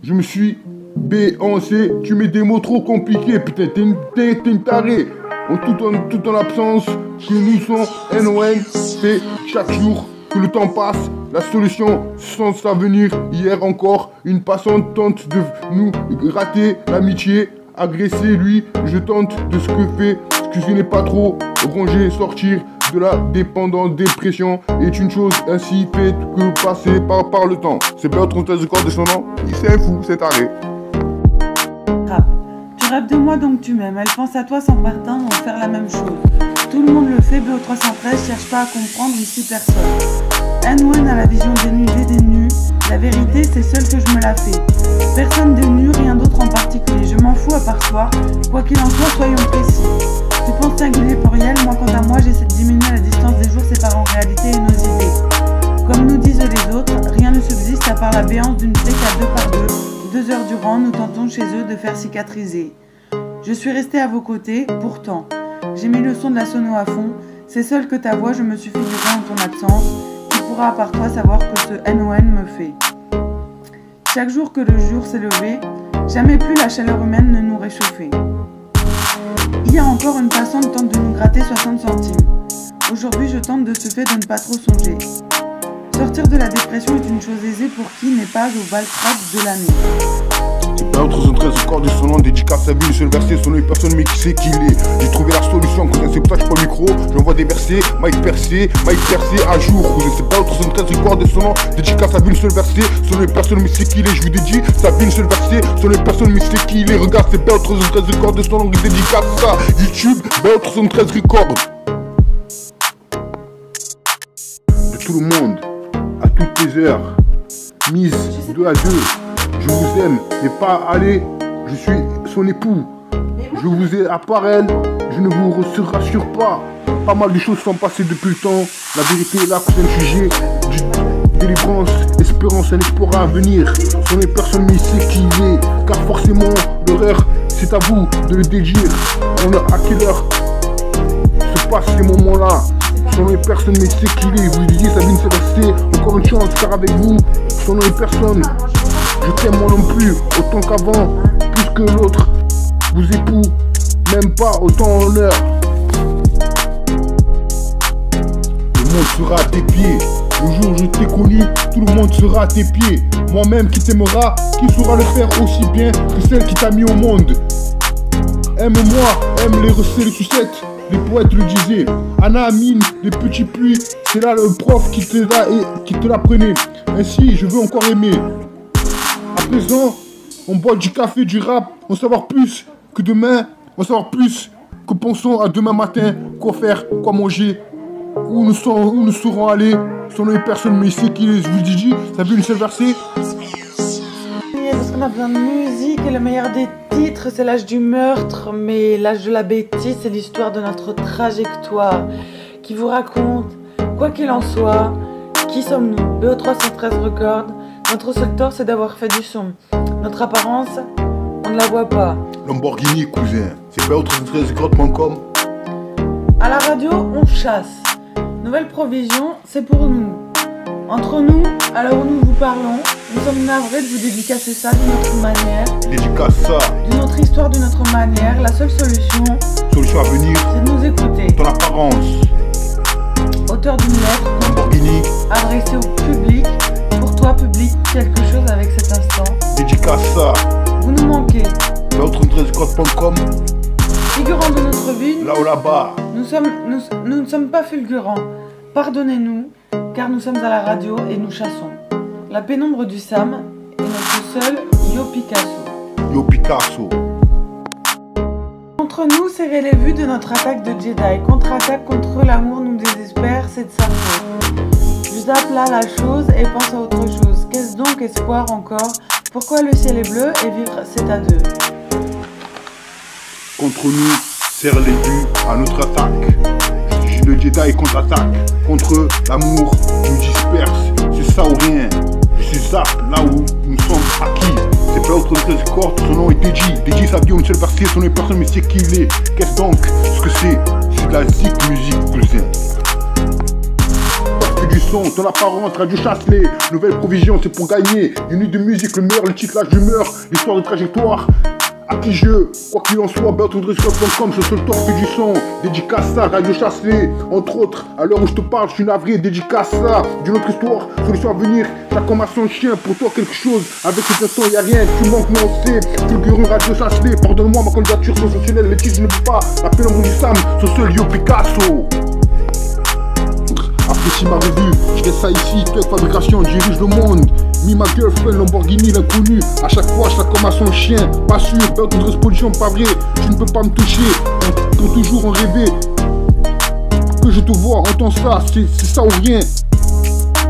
je me suis béancé. Tu mets des mots trop compliqués, putain, t'es une tarée. Tout en l'absence que nous sommes NON fait chaque jour que le temps passe. La solution sans sa venir. Hier encore, une passante tente de nous rater l'amitié. Agresser lui, je tente de ce que fait, ce que je n'ai pas trop rangé, sortir de la dépendance, dépression est une chose ainsi faite que passer par le temps. C'est pas autre chose de corps de son nom, c'est un fou, c'est taré. Tu rêves de moi donc tu m'aimes, elle pense à toi sans Martin vont faire la même chose. Tout le monde le fait, BO313 cherche pas à comprendre ici personne. NON a la vision dénudée des nus, la vérité c'est seule que je me la fais. Personne de nu, rien d'autre en particulier, je m'en fous à part toi, quoi qu'il en soit soyons précis. Tu penses singulier pluriel, moi quant à moi j'essaie de diminuer la distance des jours séparant réalité et nos idées. Comme nous disent les autres, rien ne subsiste à part la béance d'une plaie qu'à 2 par 2. 2 heures durant, nous tentons chez eux de faire cicatriser. Je suis restée à vos côtés, pourtant. J'ai mis le son de la sono à fond, c'est seul que ta voix, je me suis figurée en ton absence. Qui pourra à part toi savoir que ce NON me fait. Chaque jour que le jour s'est levé, jamais plus la chaleur humaine ne nous réchauffait. Hier encore, une passante tente de nous gratter 60 centimes. Aujourd'hui, je tente de ce fait de ne pas trop songer. Sortir de la dépression est une chose aisée pour qui n'est pas au Valtrap de l'année. C'est pas autre 13 encore de son nom, dédicace à vie, une seule verset, son nom est personne mais qui sait qui il est. J'ai trouvé la solution, cousin, c'est pour ça que je prends le micro, j'envoie des versets, Mike percé à jour, cousin, c'est pas autre 13 encore de son nom, dédicace à vie, une seule verset, son nom est personne mais c'est qui il est, je vous dédie, ça vie, une seule verset, son nom est personne mais c'est qui il est, regarde, c'est pas autre 13 encore de son nom, dédicace ça, YouTube, pas autre 13 records. De tout le monde, à toutes les heures, mise 2 à 2. Je vous aime, mais pas aller, je suis son époux. Je vous ai à part elle, je ne vous rassure pas. Pas mal de choses sont passées depuis le temps. La vérité est là, c'est un sujet. Délivrance, espérance, un espoir à venir. Son est personne mais sait qui il est. Car forcément, l'horreur, c'est à vous de le dédire. On a à quelle heure se passent ces moments-là. Son nom est personne mais c'est qui il est. Vous lui dites, ça vient de se passer. Encore une chance, car avec vous, son nom est personne. Je t'aime moi non plus, autant qu'avant, plus que l'autre. Vous époux, même pas autant en heure. Le monde sera à tes pieds. Le jour où je t'ai connu, tout le monde sera à tes pieds. Moi-même qui t'aimera, qui saura le faire aussi bien que celle qui t'a mis au monde. Aime-moi, aime les recettes, les sucettes. Les poètes le disaient. Anna Amine, les petits pluies, c'est là le prof qui te l'apprenait. Ainsi, je veux encore aimer. À présent, on boit du café, du rap, on va savoir plus que demain, on va savoir plus que pensons à demain matin, quoi faire, quoi manger, où nous serons allés, son nom est personne mais c'est qui est, je vous dis, ça veut une seule verset. Parce qu'on a besoin de musique et le meilleur des titres c'est l'âge du meurtre, mais l'âge de la bêtise c'est l'histoire de notre trajectoire qui vous raconte, quoi qu'il en soit, qui sommes-nous, BO313 Records. Notre seul tort c'est d'avoir fait du son. Notre apparence, on ne la voit pas. Lamborghini cousin, c'est BO313records.com. À la radio, on chasse. Nouvelle provision, c'est pour nous. Entre nous, à l'heure où nous vous parlons, nous sommes navrés de vous dédicacer ça d'une autre manière. Dédicace ça. D'une autre histoire, d'une autre manière. La seule solution à venir, c'est de nous écouter. Ton apparence. Auteur d'une lettre Lamborghini adressée au public. Pour toi, public, quelque chose avec cet instant. Dédicace ça. Vous nous manquez. BO313records.com. Figurant de notre vie, là ou là-bas. Nous ne sommes pas fulgurants. Pardonnez-nous, car nous sommes à la radio et nous chassons. La pénombre du Sam est notre seul Yo Picasso. Yo Picasso. Entre nous, serrer les vues de notre attaque de Jedi. Contre-attaque contre l'amour nous désespère, c'est de sa faute. Je zappe là la chose et pense à autre chose. Qu'est-ce donc espoir encore? Pourquoi le ciel est bleu et vivre c'est à deux? Contre nous, serre les vues à notre attaque. Le Jedi contre-attaque. Contre l'amour, nous disperse. C'est ça ou rien. C'est ça, là où nous sommes acquis. C'est pas autre 13 corps, son nom est Deji. Deji, ça vient une seule verset, son nom est personne, mais c'est qui il est. Qu'est-ce donc ce que c'est? C'est de la zik musique, cousin. du son, ton apparence, Radio Chasselet. Nouvelle provision, c'est pour gagner. Une nuit de musique, le meilleur, le titre, l'âge d'humeur, l'histoire de trajectoire. À qui je, quoi qu'il en soit, bertrandrescott.com, ce seul torse fait du son. Dédicace à Radio Chasselet, entre autres. À l'heure où je te parle, je suis navré. Dédicace à d'une autre histoire, solution à venir. Chaque homme a son chien, pour toi quelque chose. Avec cet instant, y'a rien, tu manques, mais on sait. Fulgurant Radio Chasselet, pardonne-moi ma candidature sensationnelle. Les titres, je ne peux pas. La pénombre du Sam, ce seul Yo Picasso. Apprécie ma revue, je laisse ça ici, Tuck Fabrication, dirige le monde. Me, ma girlfriend, Lamborghini, l'inconnu. À chaque fois, chaque homme a son chien. Pas sûr, Bertrand Pollution, pas vrai. Tu ne peux pas me toucher, pour toujours en rêver. Que je te vois, entends ça, c'est ça ou rien.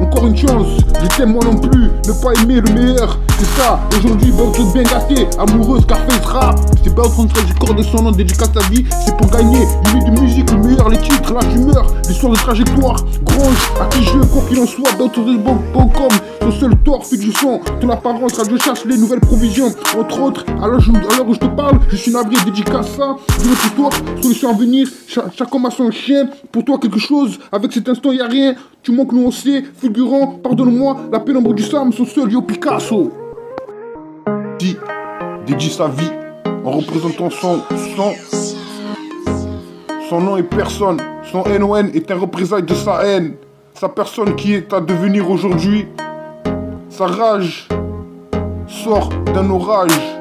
Encore une chance, je t'aime moi non plus. Ne pas aimer le meilleur, c'est ça. Aujourd'hui, Bertrand bien gâté, amoureuse, Carface rap. C'est Bertrand du corps de son nom, dédicace ta vie. C'est pour gagner, une nuit de musique, le meilleur, les titres, l'âge d'humeur, l'histoire de trajectoire. Grange, à qui je, quoi qu'il en soit, Bertrand.com. Ton seul tort fait du son, ton apparence, Radio Chasselet, nouvelles provisions. Entre autres, à l'heure où je te parle, je suis navré, dédicace ça. D'une autre histoire, solution à venir. Chaque homme a son chien, pour toi quelque chose. Avec cet instant, y'a rien. Tu manques, nous on sait. Fulgurant, pardonne-moi, la pénombre du Sam, son seul Yo Picasso. Si, dédie sa vie en représentant son nom et personne. Son NON est un représailles de sa haine. Sa personne qui est à devenir aujourd'hui. Sa rage sort d'un orage.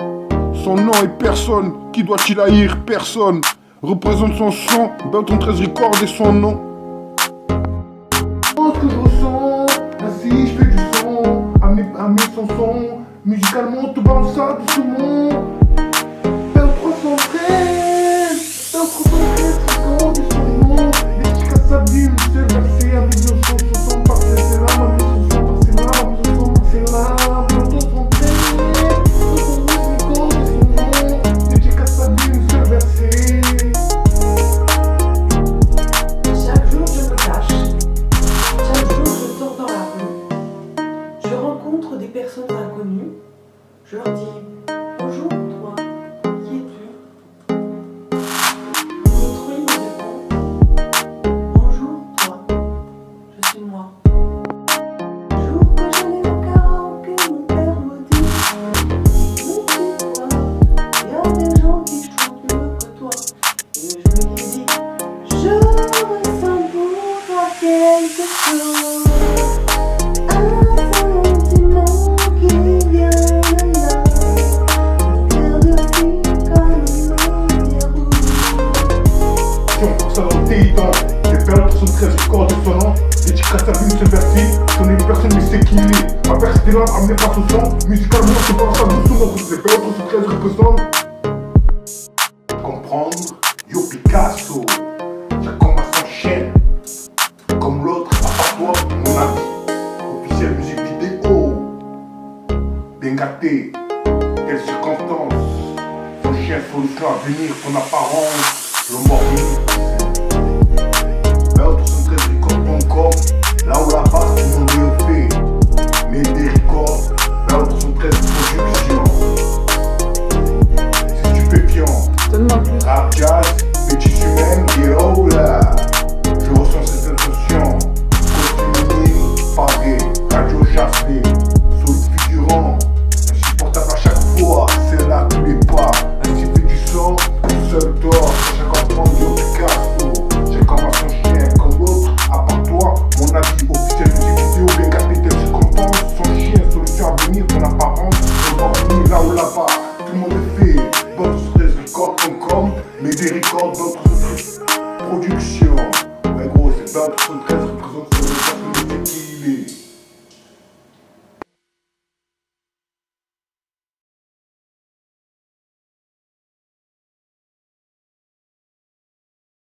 Son nom est personne. Qui doit-il haïr? Personne. Représente son son, Bertrand 13 Records et son nom. Ce que je ressens, ainsi je fais du son, à mes chansons, musicalement te parle ça doucement. Bertrand 313, Bertrand 313 Records et son nom. Dédicace à vie, le seul verset, à mes chansons, par c'est là, ma chanson, par c'est là, ma chanson, par c'est là. Bertrand 313, Records et son nom. Dédicace à vie, le seul verset. Chaque jour je me cache. Chaque jour je sors dans la rue. Je rencontre des personnes inconnues. Je leur dis bonjour toi, qui es-tu? L'autre il me répond bonjour toi, je suis moi. Le jour que j'allais au karaoké, mon père me dit mais toi, il y a des gens qui chantent mieux que toi. Et je me dis je ressens pour toi quelque chose. C'est Bertrand 13 Records de son nom. Dédicace à lui, ce verti. Son est personne ne sait qui il est. Ma personne est là, amenez pas son son. Musicalement, c'est pas ça, doucement. C'est Bertrand 13 représente. Comprendre, Yo Picasso. Chacun a son chien. Comme l'autre, à part toi, mon ami. Officiel musique vidéo. Bien gâté. Quelle circonstance. Ton chien, solution à venir, ton apparence. Lamborghini. Là où la base du monde est fait, mais des records, Bertrand 13 Production. C'est stupéfiant. Rap jazz, bêtises humaines, et là. Je ressens cette intention. Continue, pareil, Radio Chasselet, sous le figurant. Insupportable à chaque fois, c'est là tous les pas. Ainsi fait du son, seul tort. Chaque enfant de Yo Picasso. Chacun a son chien comme l'autre, à part toi. Mon avis officiel musique vidéo, bien gâté, tel je comprends. Son chien, solution à venir, ton apparence. On va venir là ou là-bas, tout le monde est fait. Bertrand13Records.com, mais des records, Bertrand13 Production. Ouais gros, c'est Bertrand 13 représente son nom, c'est qui il est.